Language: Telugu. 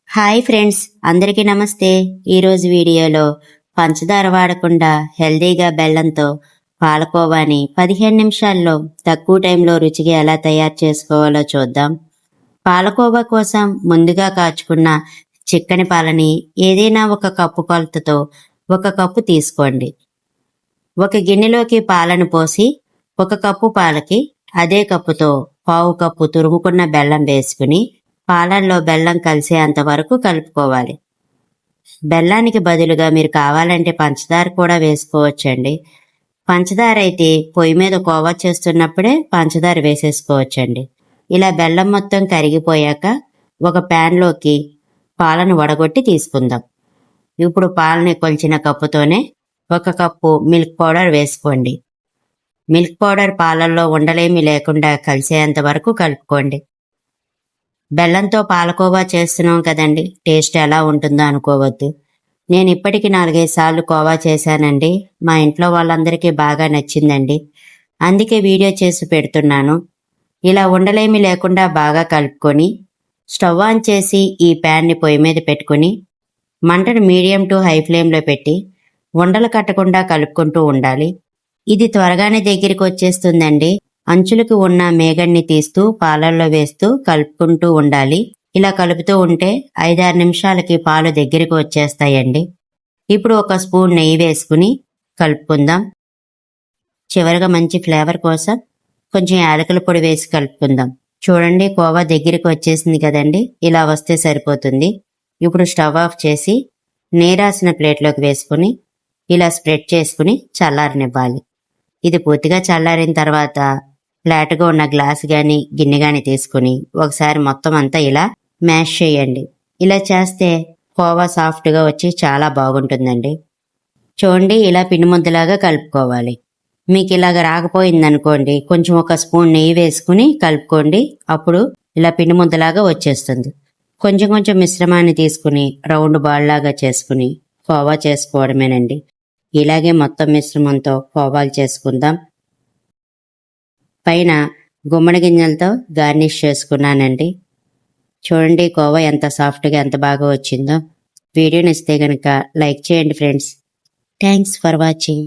హాయ్ ఫ్రెండ్స్, అందరికీ నమస్తే. ఈరోజు వీడియోలో పంచదార వాడకుండా హెల్దీగా బెల్లంతో పాలకోవాని 15 నిమిషాల్లో తక్కువ టైంలో రుచిగా ఎలా తయారు చేసుకోవాలో చూద్దాం. పాలకోవా కోసం ముందుగా కాచుకున్న చిక్కని పాలని ఏదైనా ఒక కప్పు కొలతతో 1 కప్పు తీసుకోండి. ఒక గిన్నెలోకి పాలను పోసి 1 కప్పు పాలకి అదే కప్పుతో 1/2 కప్పు తురుముకున్న బెల్లం వేసుకుని పాలల్లో బెల్లం కలిసేంత వరకు కలుపుకోవాలి. బెల్లానికి బదులుగా మీరు కావాలంటే పంచదార కూడా వేసుకోవచ్చండి. పంచదార అయితే పొయ్యి మీద కోవా చేస్తున్నప్పుడే పంచదార వేసేసుకోవచ్చండి. ఇలా బెల్లం మొత్తం కరిగిపోయాక ఒక ప్యాన్లోకి పాలను వడగొట్టి తీసుకుందాం. ఇప్పుడు పాలని కొలిచిన కప్పుతోనే 1 కప్పు మిల్క్ పౌడర్ వేసుకోండి. మిల్క్ పౌడర్ పాలల్లో ఉండలేమి లేకుండా కలిసేంత వరకు కలుపుకోండి. బెల్లంతో పాలకోవా చేస్తున్నాం కదండి, టేస్ట్ ఎలా ఉంటుందో అనుకోవద్దు. నేను ఇప్పటికి 4-5 సార్లు కోవా చేశానండి. మా ఇంట్లో వాళ్ళందరికీ బాగా నచ్చిందండి. అందుకే వీడియో చేసి పెడుతున్నాను. ఇలా ఉండలేమి లేకుండా బాగా కలుపుకొని స్టవ్ ఆన్ చేసి ఈ ప్యాన్ని పొయ్యి మీద పెట్టుకుని మంటను మీడియం టు హై ఫ్లేమ్లో పెట్టి ఉండలు కట్టకుండా కలుపుకుంటూ ఉండాలి. ఇది త్వరగానే దగ్గరికి వచ్చేస్తుందండి. అంచులకు ఉన్న మేగడ్ని తీస్తూ పాలల్లో వేస్తూ కలుపుకుంటూ ఉండాలి. ఇలా కలుపుతూ ఉంటే 5-6 నిమిషాలకి పాలు దగ్గరికి వచ్చేస్తాయండి. ఇప్పుడు 1 స్పూన్ నెయ్యి వేసుకుని కలుపుకుందాం. చివరిగా మంచి ఫ్లేవర్ కోసం కొంచెం యాలకుల పొడి వేసి కలుపుకుందాం. చూడండి, కోవా దగ్గరికి వచ్చేసింది కదండి. ఇలా వస్తే సరిపోతుంది. ఇప్పుడు స్టవ్ ఆఫ్ చేసి నీరాసిన ప్లేట్లోకి వేసుకుని ఇలా స్ప్రెడ్ చేసుకుని చల్లారనివ్వాలి. ఇది పూర్తిగా చల్లారిన తర్వాత ఫ్లాట్గా ఉన్న గ్లాస్ గాని గిన్నె గాని తీసుకుని ఒకసారి మొత్తం అంతా ఇలా మ్యాష్ చేయండి. ఇలా చేస్తే కోవా సాఫ్ట్గా వచ్చి చాలా బాగుంటుందండి. చూడండి, ఇలా పిండి ముద్దలాగా కలుపుకోవాలి. మీకు ఇలాగ రాకపోయిందనుకోండి, కొంచెం 1 స్పూన్ నెయ్యి వేసుకుని కలుపుకోండి. అప్పుడు ఇలా పిండి ముద్దలాగా వచ్చేస్తుంది. కొంచెం కొంచెం మిశ్రమాన్ని తీసుకుని రౌండ్ బాల్ లాగా చేసుకుని కోవా చేసుకోవడమేనండి. ఇలాగే మొత్తం మిశ్రమంతో కోవాలు చేసుకుందాం. పైన గుమ్మడి గింజలతో గార్నిష్ చేసుకున్నానండి. చూడండి, కోవా ఎంత సాఫ్ట్గా ఎంత బాగా వచ్చిందో. వీడియోని ఇస్తే కనుక లైక్ చేయండి ఫ్రెండ్స్. Thanks for watching.